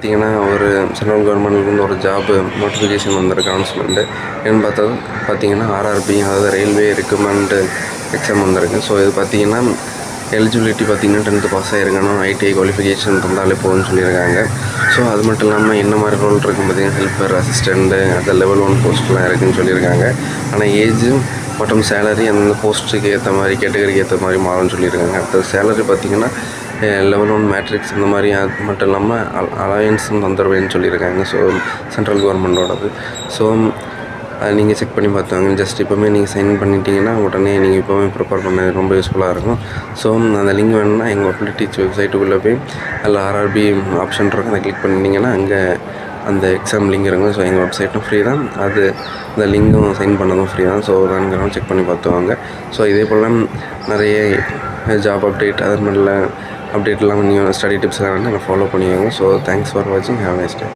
பார்த்தீங்கன்னா ஒரு சென்ட்ரல் கவர்மெண்ட்லேருந்து ஒரு ஜாப் நோட்டிஃபிகேஷன் வந்திருக்கு அனௌன்ஸ்மெண்ட்டு. என்னென்னு பார்த்தீங்கன்னா ஆர்ஆர்பி, அதாவது ரயில்வே ரெக்ரூட்மெண்ட் எக்ஸாம் வந்திருக்கு. ஸோ இது பார்த்தீங்கன்னா எலிஜிபிலிட்டி பார்த்தீங்கன்னா 10th பாஸ் ஆகிருக்கணும், ஐடிஐ குவாலிஃபிகேஷன் இருந்தாலே போதும்னு சொல்லியிருக்காங்க. ஸோ அது மட்டும் இல்லாமல் என்ன மாதிரி ரோல் இருக்குன்னு பார்த்தீங்கன்னா ஹெல்ப்பர், அசிஸ்டண்ட்டு, அது லெவல் 1 போஸ்ட்லாம் இருக்குதுன்னு சொல்லியிருக்காங்க. ஆனால் ஏஜ் மற்றும் சேலரி அந்த போஸ்ட்டுக்கு ஏற்ற மாதிரி, கேட்டகரிக்கு ஏற்ற மாதிரி மாறும்னு சொல்லியிருக்காங்க. அடுத்தது சேலரி பார்த்தீங்கன்னா லெவல் 1 மேட்ரிக்ஸ் இந்த மாதிரி, அது மட்டும் இல்லாமல் அலையன்ஸும் தந்துடுவேன்னு சொல்லியிருக்காங்க. So central கவர்மெண்ட்டோடது. ஸோ அதை நீங்கள் செக் பண்ணி பார்த்துவாங்க. ஜஸ்ட் இப்போவுமே நீங்கள் சைன் பண்ணிட்டீங்கன்னா உடனே நீங்கள் இப்போவே ப்ரிப்பேர் பண்ண ரொம்ப யூஸ்ஃபுல்லாக இருக்கும். ஸோ அந்த லிங்க் வேணும்னா எங்கள் அப்ளை டீச் வெப்சைட்டுக்குள்ளே போய் அதில் ஆர்ஆர்பி ஆப்ஷன் இருக்கும், அதை கிளிக் பண்ணிட்டீங்கன்னா அங்கே அந்த எக்ஸாம் லிங்க் இருக்கும். ஸோ எங்கள் வெப்சைட்டும் ஃப்ரீ தான், அது இந்த லிங்கும் சைன் பண்ணதும் ஃப்ரீ தான். ஸோ வேணுங்கிறவங்க செக் பண்ணி பார்த்துவாங்க. ஸோ இதே போல் நிறைய ஜாப் அப்டேட், அது மாதிரிலாம் அப்டேட்லாம் நீங்கள் ஸ்டடி டிப்ஸ்லாம் வேணால் ஃபாலோ பண்ணிக்கோங்க. ஸோ தேங்க்ஸ் ஃபார் வாட்சிங். Have nice day.